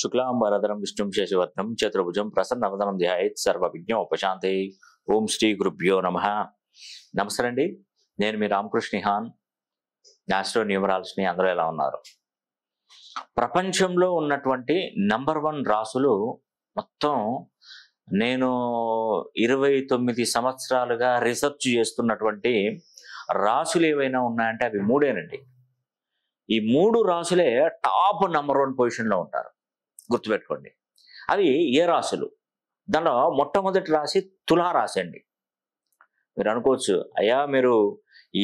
శుక్లాంబరధరం విష్ణుం శశివర్ణం చతుర్భుజం ప్రసన్నవదనం ధ్యాయేత్ సర్వవిఘ్నోపశాంతయే. ఓం శ్రీ గురుభ్యో నమః. నమస్తే అండి, నేను మీ రామకృష్ణ నిహాన్, ఆస్ట్రో న్యూమరాలజీని. అందరూ ఎలా ఉన్నారు? ప్రపంచంలో ఉన్నటువంటి నంబర్ 1 రాసులు మొత్తం నేను 29 సంవత్సరాలుగా రీసెర్చ్ చేస్తున్నటువంటి రాసులు ఏవైనా ఉన్నాయంటే అవి 3 ఈ 3 రాసులే టాప్ నంబర్ 1 పొజిషన్లో ఉంటారు. గుర్తుపెట్టుకోండి. అవి ఏ రాసులు? దానిలో మొట్టమొదటి రాశి తులారాశి అండి. మీరు అనుకోవచ్చు, అయ్యా మీరు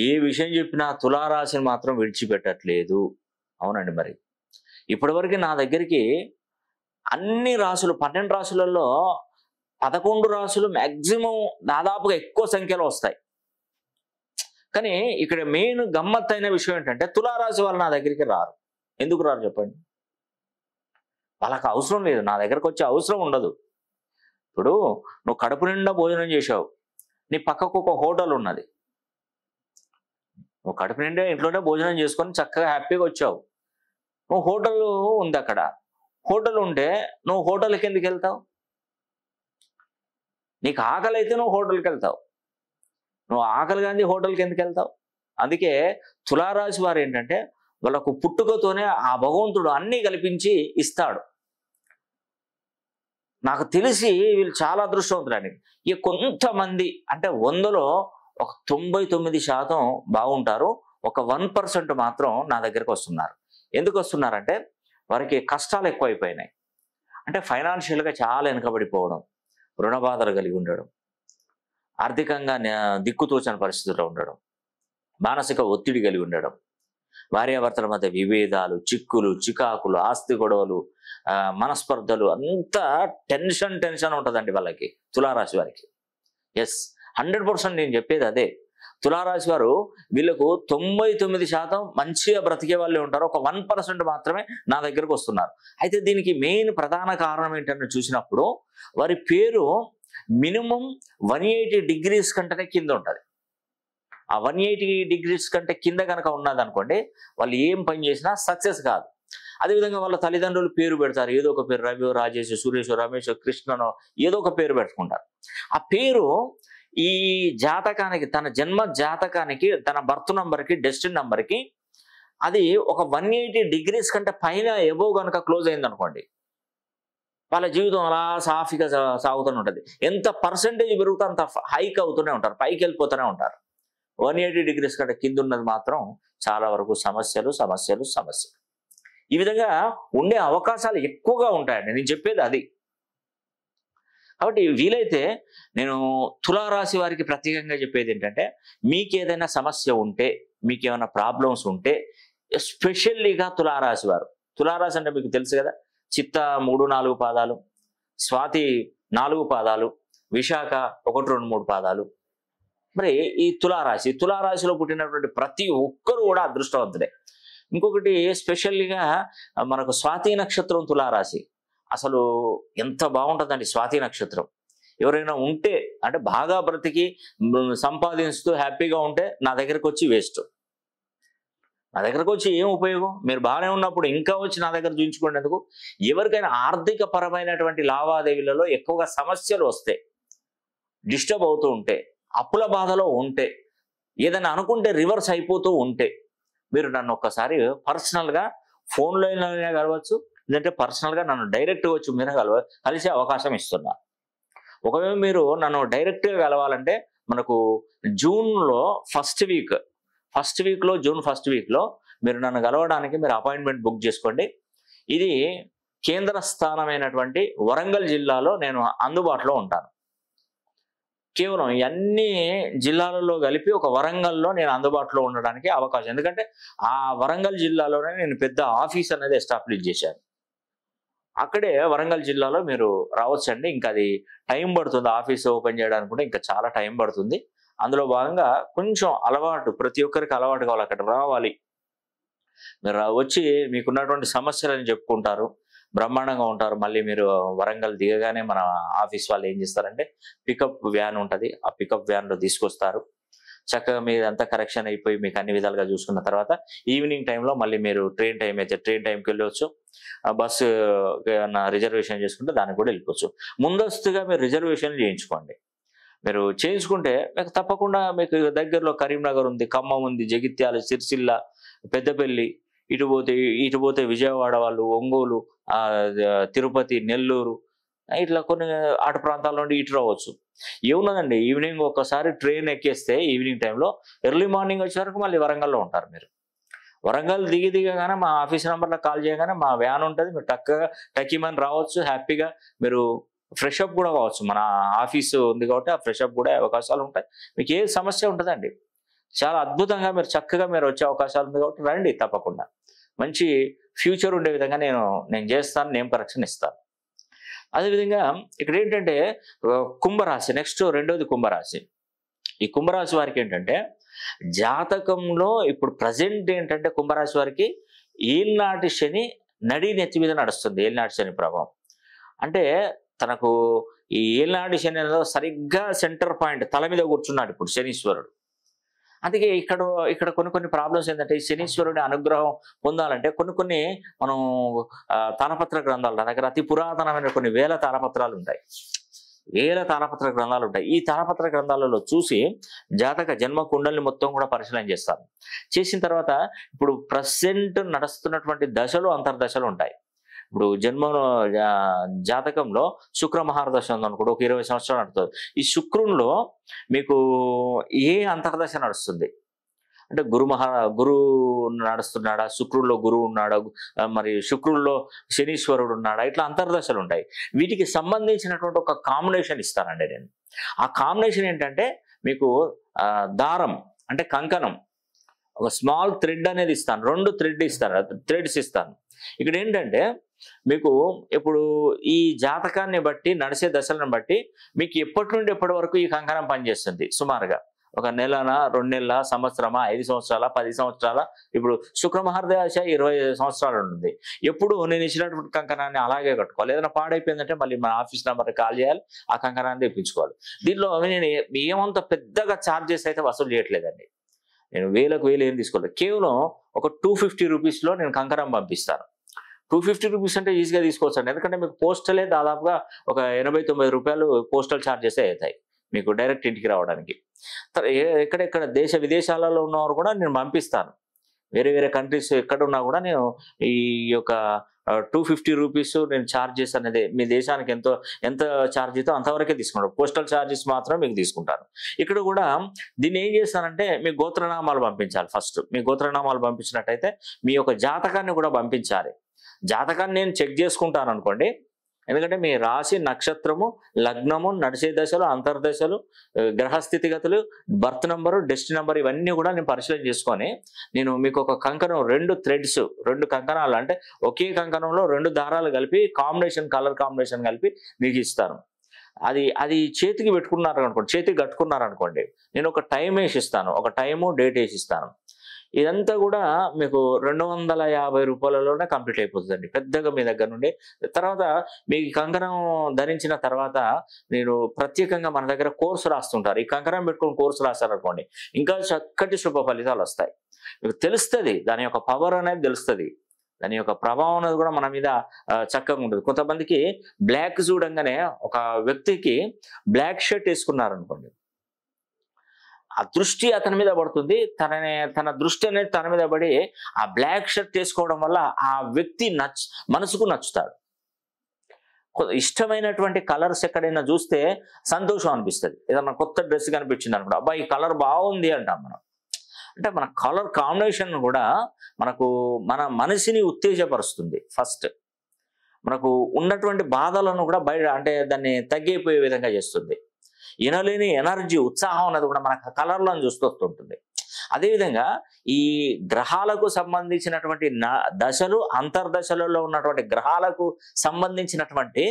ఏ విషయం చెప్పినా తులారాశిని మాత్రం విడిచిపెట్టట్లేదు. అవునండి, మరి ఇప్పటివరకు నా దగ్గరికి అన్ని రాసులు 12 రాసులలో 11 రాసులు మ్యాక్సిమం దాదాపుగా ఎక్కువ సంఖ్యలో వస్తాయి. కానీ ఇక్కడ మెయిన్ గమ్మత్తైన విషయం ఏంటంటే తులారాశి వాళ్ళు నా దగ్గరికి రారు. ఎందుకు రారు చెప్పండి? వాళ్ళకి అవసరం లేదు, నా దగ్గరకు వచ్చే అవసరం ఉండదు. ఇప్పుడు నువ్వు కడుపు నిండా భోజనం చేసావు, నీ పక్కకు ఒక హోటల్ ఉన్నది, నువ్వు కడుపు నిండా ఇంట్లోనే భోజనం చేసుకొని చక్కగా హ్యాపీగా వచ్చావు. నువ్వు హోటల్ ఉంది, అక్కడ హోటల్ ఉంటే నువ్వు హోటల్కి ఎందుకు వెళ్తావు? నీకు ఆకలి అయితే నువ్వు హోటల్కి వెళ్తావు, నువ్వు ఆకలి కానీ హోటల్కి ఎందుకు వెళ్తావు? అందుకే తులారాశి వారు ఏంటంటే వాళ్ళకు పుట్టుకతోనే ఆ భగవంతుడు అన్నీ కల్పించి ఇస్తాడు. నాకు తెలిసి వీళ్ళు చాలా అదృష్టవంతులండి. ఈ కొంతమంది అంటే 100లో ఒక 99% బాగుంటారు, ఒక 1% మాత్రం నా దగ్గరకు వస్తున్నారు. ఎందుకు వస్తున్నారంటే వారికి కష్టాలు ఎక్కువైపోయినాయి. అంటే ఫైనాన్షియల్గా చాలా వెనుకబడిపోవడం, రుణ బాధలు కలిగి ఉండడం, ఆర్థికంగా దిక్కుతోచని పరిస్థితుల్లో ఉండడం, మానసిక ఒత్తిడి కలిగి ఉండడం, భార్యాభర్తల మధ్య విభేదాలు, చిక్కులు, చికాకులు, ఆస్తి గొడవలు, మనస్పర్ధలు, అంతా టెన్షన్ ఉంటుందండి వాళ్ళకి, తులారాశి వారికి. ఎస్, 100% నేను చెప్పేది అదే. తులారాశి వారు వీళ్ళకు 99% మంచిగా బ్రతికే వాళ్ళే ఉంటారు, ఒక 1% మాత్రమే నా దగ్గరకు వస్తున్నారు. అయితే దీనికి మెయిన్ ప్రధాన కారణం ఏంటని చూసినప్పుడు వారి పేరు మినిమం 180 degrees కంటేనే కింద ఉంటుంది. ఆ 180 degrees కంటే కింద కనుక ఉన్నది అనుకోండి, వాళ్ళు ఏం పని చేసినా సక్సెస్ కాదు. అదేవిధంగా వాళ్ళ తల్లిదండ్రులు పేరు పెడతారు, ఏదో ఒక పేరు, రవి, రాజేష్, సురేష్, రమేష్, కృష్ణనో ఏదో ఒక పేరు పెట్టుకుంటారు. ఆ పేరు ఈ జాతకానికి, తన జన్మ జాతకానికి, తన బర్త్ నంబర్కి, డెస్టినీ నంబర్కి అది ఒక 180 degrees కంటే పైన ఎబో కనుక క్లోజ్ అయింది అనుకోండి, వాళ్ళ జీవితం అలా సాఫీగా సాగుతూనే ఉంటుంది. ఎంత పర్సెంటేజ్ పెరుగుతూ అంత హైక్ అవుతూనే ఉంటారు, పైకి వెళ్ళిపోతూనే ఉంటారు. 180 degrees కంటే కింద ఉన్నది మాత్రం చాలా వరకు సమస్యలు. ఈ విధంగా ఉండే అవకాశాలు ఎక్కువగా ఉంటాయండి, నేను చెప్పేది అది. కాబట్టి వీలైతే నేను తులారాశి వారికి ప్రత్యేకంగా చెప్పేది ఏంటంటే, మీకు ఏదైనా సమస్య ఉంటే, మీకు ఏమైనా ప్రాబ్లమ్స్ ఉంటే, ఎస్పెషల్లీగా తులారాశి వారు, తులారాశి అంటే మీకు తెలుసు కదా, చిత్త 3-4 పాదాలు, స్వాతి 4 పాదాలు, విశాఖ 1-2-3 పాదాలు. మరి ఈ తులారాశిలో పుట్టినటువంటి ప్రతి ఒక్కరు కూడా అదృష్టవంతుడే. ఇంకొకటి స్పెషల్గా మనకు స్వాతి నక్షత్రం తులారాశి, అసలు ఎంత బాగుంటుందండి స్వాతి నక్షత్రం. ఎవరైనా ఉంటే అంటే బాగా బ్రతికి సంపాదిస్తూ హ్యాపీగా ఉంటే నా దగ్గరకు వచ్చి వేస్ట్. నా దగ్గరకు వచ్చి ఏం ఉపయోగం? మీరు బాగానే ఉన్నప్పుడు ఇంకా వచ్చి నా దగ్గర చూపించుకునేందుకు. ఎవరికైనా ఆర్థిక పరమైనటువంటి లావాదేవీలలో ఎక్కువగా సమస్యలు వస్తే, డిస్టర్బ్ అవుతూ ఉంటే, అప్పుల బాధలో ఉంటే, ఏదైనా అనుకుంటే రివర్స్ అయిపోతూ ఉంటే, మీరు నన్ను ఒక్కసారి పర్సనల్గా ఫోన్లో కలవచ్చు, లేదంటే పర్సనల్గా నన్ను డైరెక్ట్గా వచ్చి మీరు కలిసే అవకాశం ఇస్తున్నా. ఒకవేళ మీరు నన్ను డైరెక్ట్గా కలవాలంటే మనకు జూన్లో జూన్ ఫస్ట్ వీక్లో మీరు నన్ను కలవడానికి మీరు అపాయింట్మెంట్ బుక్ చేసుకోండి. ఇది కేంద్ర స్థానమైనటువంటి వరంగల్ జిల్లాలో నేను అందుబాటులో ఉంటాను. కేవలం అన్ని జిల్లాలలో కలిపి ఒక వరంగల్లో నేను అందుబాటులో ఉండడానికి అవకాశం. ఎందుకంటే ఆ వరంగల్ జిల్లాలోనే నేను పెద్ద ఆఫీస్ అనేది ఎస్టాబ్లిష్ చేశాను. అక్కడే వరంగల్ జిల్లాలో మీరు రావచ్చండి. ఇంకా అది టైం పడుతుంది, ఆఫీస్ ఓపెన్ చేయడానికి కూడా ఇంకా చాలా టైం పడుతుంది. అందులో భాగంగా కొంచెం అలవాటు, ప్రతి ఒక్కరికి అలవాటు కావాలి, అక్కడ రావాలి. మీరు వచ్చి మీకున్నటువంటి సమస్యలని చెప్పుకుంటారు, బ్రహ్మాండంగా ఉంటారు. మళ్ళీ మీరు వరంగల్ దిగగానే మన ఆఫీస్ వాళ్ళు ఏం చేస్తారంటే పికప్ వ్యాన్ ఉంటుంది, ఆ పికప్ వ్యాన్లో తీసుకొస్తారు. చక్కగా మీదంతా కరెక్షన్ అయిపోయి మీకు అన్ని విధాలుగా చూసుకున్న తర్వాత ఈవినింగ్ టైంలో మళ్ళీ మీరు ట్రైన్ టైం అయితే ట్రైన్ టైంకి వెళ్ళవచ్చు, బస్సు ఏమన్నా రిజర్వేషన్ చేసుకుంటే దానికి కూడా వెళ్ళిపోవచ్చు. ముందస్తుగా మీరు రిజర్వేషన్ చేయించుకోండి. మీరు చేయించుకుంటే మీకు తప్పకుండా మీకు దగ్గరలో కరీంనగర్ ఉంది, ఖమ్మం ఉంది, జగిత్యాల, సిరిసిల్ల, పెద్దపల్లి, ఇటు పోతే విజయవాడ వాళ్ళు, ఒంగోలు, తిరుపతి, నెల్లూరు, ఇట్లా కొన్ని అటు ప్రాంతాల నుండి ఇటు రావచ్చు. ఏమున్నదండి, ఈవినింగ్ ఒకసారి ట్రైన్ ఎక్కేస్తే ఈవినింగ్ టైంలో ఎర్లీ మార్నింగ్ వచ్చే వరకు మళ్ళీ వరంగల్లో ఉంటారు మీరు. వరంగల్ దిగగానే మా ఆఫీస్ నెంబర్లో కాల్ చేయగానే మా వ్యాన్ ఉంటుంది, మీరు టక్కీమని రావచ్చు. హ్యాపీగా మీరు ఫ్రెష్ అప్ కూడా కావచ్చు. మన ఆఫీసు ఉంది కాబట్టి ఆ ఫ్రెష్ అప్ కూడా అవకాశాలు ఉంటాయి. మీకు ఏ సమస్య ఉంటుందండి, చాలా అద్భుతంగా మీరు చక్కగా మీరు వచ్చే అవకాశాలు ఉంది కాబట్టి రండి. తప్పకుండా మంచి ఫ్యూచర్ ఉండే విధంగా నేను చేస్తాను, నేమ్ కరెక్షన్ ఇస్తాను. అదేవిధంగా ఇక్కడ ఏంటంటే కుంభరాశి, నెక్స్ట్ రెండోది కుంభరాశి. ఈ కుంభరాశి వారికి ఏంటంటే జాతకంలో ఇప్పుడు ప్రజెంట్ ఏంటంటే కుంభరాశి వారికి ఏలినాటి శని నడి నెత్తి మీద నడుస్తుంది. ఏలినాటి శని ప్రభావం అంటే తనకు ఈ ఏలినాటి శని సరిగ్గా సెంటర్ పాయింట్ తల మీద కూర్చున్నాడు ఇప్పుడు శనీశ్వరుడు. అందుకే ఇక్కడ కొన్ని ప్రాబ్లమ్స్ ఏంటంటే ఈ శనీశ్వరుడి అనుగ్రహం పొందాలంటే కొన్ని మనం తాళపత్ర గ్రంథాలు, నా దగ్గర అతి పురాతనమైన కొన్ని వేల తాళపత్రాలు ఉంటాయి. ఈ తాళపత్ర గ్రంథాలలో చూసి జాతక జన్మ కుండల్ని మొత్తం కూడా పరిశీలన చేస్తాను. చేసిన తర్వాత ఇప్పుడు ప్రెసెంట్ నడుస్తున్నటువంటి దశలు, అంతర్దశలు ఉంటాయి. ఇప్పుడు జాతకంలో శుక్ర మహారదశ ఉందనుకోండి, ఒక 20 సంవత్సరాలు నడుస్తుంది. ఈ శుక్రునిలో మీకు ఏ అంతర్దశ నడుస్తుంది అంటే గురు నడుస్తున్నాడా, శుక్రుల్లో గురువు ఉన్నాడా, మరి శుక్రుల్లో శనీశ్వరుడు ఉన్నాడా, ఇట్లా అంతర్దశలు ఉంటాయి. వీటికి సంబంధించినటువంటి ఒక కాంబినేషన్ ఇస్తానండి నేను. ఆ కాంబినేషన్ ఏంటంటే మీకు దారం అంటే కంకణం, ఒక స్మాల్ థ్రెడ్ అనేది ఇస్తాను, 2 థ్రెడ్స్ ఇస్తాను. ఇక్కడ ఏంటంటే మీకు ఇప్పుడు ఈ జాతకాన్ని బట్టి, నడిచే దశలను బట్టి మీకు ఎప్పటి నుండి ఎప్పటి వరకు ఈ కంకణం పనిచేస్తుంది. సుమారుగా ఒక నెలన, 2 నెలల, సంవత్సరమా, 5 సంవత్సరాల, 10 సంవత్సరాల. ఇప్పుడు శుక్ర మహారదశ 20 సంవత్సరాలు ఉంటుంది. ఎప్పుడు నేను ఇచ్చినటువంటి కంకణాన్ని అలాగే కట్టుకోవాలి. ఏదైనా పాడైపోయిందంటే మళ్ళీ మన ఆఫీస్ నెంబర్ కాల్ చేయాలి, ఆ కంకణాన్ని తెప్పించుకోవాలి. దీనిలో నేను ఏమంత పెద్దగా ఛార్జెస్ అయితే వసూలు చేయట్లేదండి. నేను వేలకు వేలు ఏం తీసుకోలేదు. కేవలం ఒక 250 రూపీస్లో నేను కంకణం పంపిస్తాను. 250 రూపీస్ అంటే ఈజీగా తీసుకోవచ్చు అండి. ఎందుకంటే మీకు పోస్టలే దాదాపుగా ఒక 80-90 రూపాయలు పోస్టల్ ఛార్జెస్ అవుతాయి మీకు డైరెక్ట్ ఇంటికి రావడానికి. ఎక్కడెక్కడ దేశ విదేశాలలో ఉన్నవారు కూడా నేను పంపిస్తాను. వేరే కంట్రీస్ ఎక్కడున్నా కూడా నేను ఈ యొక్క 250 రూపీస్ నేను ఛార్జెస్ అనేది మీ దేశానికి ఎంత ఛార్జ్ అయితే అంతవరకే తీసుకుంటాను. పోస్టల్ ఛార్జెస్ మాత్రం మీకు తీసుకుంటాను. ఇక్కడ కూడా దీన్ని ఏం చేస్తానంటే మీ గోత్రనామాలు పంపించాలి. ఫస్ట్ మీ గోత్రనామాలు పంపించినట్టయితే మీ యొక్క జాతకాన్ని కూడా పంపించాలి. జాతకాన్ని నేను చెక్ చేసుకుంటాను అనుకోండి. ఎందుకంటే మీ రాశి, నక్షత్రము, లగ్నము, నడిచే దశలు, అంతర్దశలు, గ్రహస్థితిగతులు, బర్త్ నంబరు, డెస్టినీ నంబర్ ఇవన్నీ కూడా నేను పరిశీలన చేసుకొని నేను మీకు ఒక కంకణం 2 థ్రెడ్స్, 2 కంకణాలు అంటే ఒకే కంకణంలో 2 దారాలు కలిపి కలర్ కాంబినేషన్ కలిపి మీకు ఇస్తాను. అది చేతికి పెట్టుకున్నారనుకోండి, చేతికి కట్టుకున్నారనుకోండి, నేను ఒక టైం వేసి ఇస్తాను, ఒక టైము డేట్ వేసి ఇస్తాను. ఇదంతా కూడా మీకు 250 రూపాయలలోనే కంప్లీట్ అయిపోతుందండి పెద్దగా మీ దగ్గర నుండి. తర్వాత మీ కంకణం ధరించిన తర్వాత నేను ప్రత్యేకంగా మన దగ్గర కోర్సు రాస్తుంటారు. ఈ కంకణం పెట్టుకుని కోర్సు రాస్తారనుకోండి, ఇంకా చక్కటి శుభ ఫలితాలు వస్తాయి. మీకు తెలుస్తుంది, దాని యొక్క పవర్ అనేది తెలుస్తుంది, దాని యొక్క ప్రభావం అనేది కూడా మన మీద చక్కగా ఉంటుంది. కొంతమందికి బ్లాక్ చూడంగానే, ఒక వ్యక్తికి బ్లాక్ షర్ట్ వేసుకున్నారనుకోండి, ఆ దృష్టి అతని మీద పడుతుంది. తన దృష్టి అనేది తన మీద పడి ఆ బ్లాక్ షర్ట్ వేసుకోవడం వల్ల ఆ వ్యక్తి మనసుకు నచ్చుతాడు. ఇష్టమైనటువంటి కలర్స్ ఎక్కడైనా చూస్తే సంతోషం అనిపిస్తుంది. ఏదన్నా కొత్త డ్రెస్ కనిపించింది అనుకో, అబ్బా ఈ కలర్ బాగుంది అంటాం మనం. అంటే మన కలర్ కాంబినేషన్ కూడా మన మనసుని ఉత్తేజపరుస్తుంది. ఫస్ట్ మనకు ఉన్నటువంటి బాధలను కూడా అంటే దాన్ని తగ్గిపోయే విధంగా చేస్తుంది. వినలేని ఎనర్జీ, ఉత్సాహం అన్నది కూడా మనకు కలర్లో చూస్తొస్తుంటుంది. అదేవిధంగా ఈ గ్రహాలకు సంబంధించినటువంటి దశలు, అంతర్దశలలో ఉన్నటువంటి గ్రహాలకు సంబంధించినటువంటి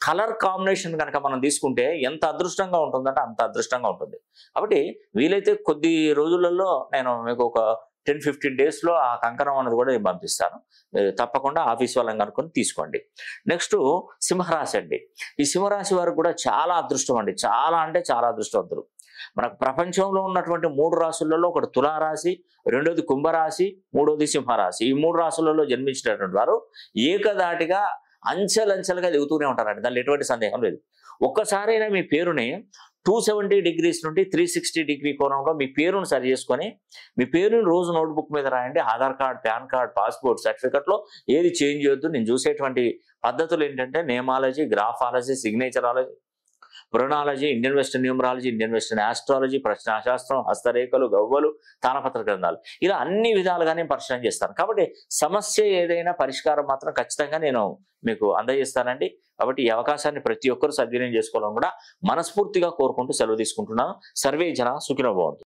కలర్ కాంబినేషన్ కనుక మనం తీసుకుంటే ఎంత అదృష్టంగా ఉంటుందంటే అంత అదృష్టంగా ఉంటుంది. కాబట్టి వీలైతే కొద్ది రోజులలో నేను మీకు ఒక 10-15 డేస్లో ఆ కంకణం అనేది కూడా నేను పంపిస్తాను. తప్పకుండా ఆఫీస్ వాళ్ళని కనుక్కొని తీసుకోండి. నెక్స్ట్ సింహరాశి అండి. ఈ సింహరాశి వారు కూడా చాలా అదృష్టం అండి, చాలా అంటే చాలా అదృష్టవంతులు. మనకు ప్రపంచంలో ఉన్నటువంటి 3 రాశులలో ఒకటి తులారాశి, రెండోది కుంభరాశి, మూడోది సింహరాశి. ఈ 3 రాశులలో జన్మించినటువంటి వారు ఏకధాటిగా అంచెలంచెలుగా ఎదుగుతూనే ఉంటారండి. దానిలో ఎటువంటి సందేహం లేదు. ఒక్కసారైనా మీ పేరుని 270 డిగ్రీస్ నుండి 360 డిగ్రీ కోణంలో మీ పేరును సరి చేసుకొని మీ పేరుని రోజు నోట్బుక్ మీద రాయండి. Aadhaar card, pan card, passport, సర్టిఫికెట్లో ఏది చేంజ్ చేయొద్దు. నేను చూసేటువంటి పద్ధతులు ఏంటంటే నేమాలజీ, గ్రాఫాలజీ, సిగ్నేచరాలజీ, పురాణాలజీ, Indian western numerology, Indian western astrology, ప్రశ్నాశాస్త్రం, హస్తరేఖలు, గవ్వలు, తాళపత్ర గ్రంథాలు, ఇలా అన్ని విధాలుగా నేను పరిశీలన చేస్తాను. కాబట్టి సమస్య ఏదైనా పరిష్కారం మాత్రం ఖచ్చితంగా నేను మీకు అందజేస్తానండి. కాబట్టి ఈ అవకాశాన్ని ప్రతి ఒక్కరూ సద్వినియోగం చేసుకోవాలని కూడా మనస్ఫూర్తిగా కోరుకుంటూ సెలవు తీసుకుంటున్నాను. సర్వే జన సుఖినో భవంతు.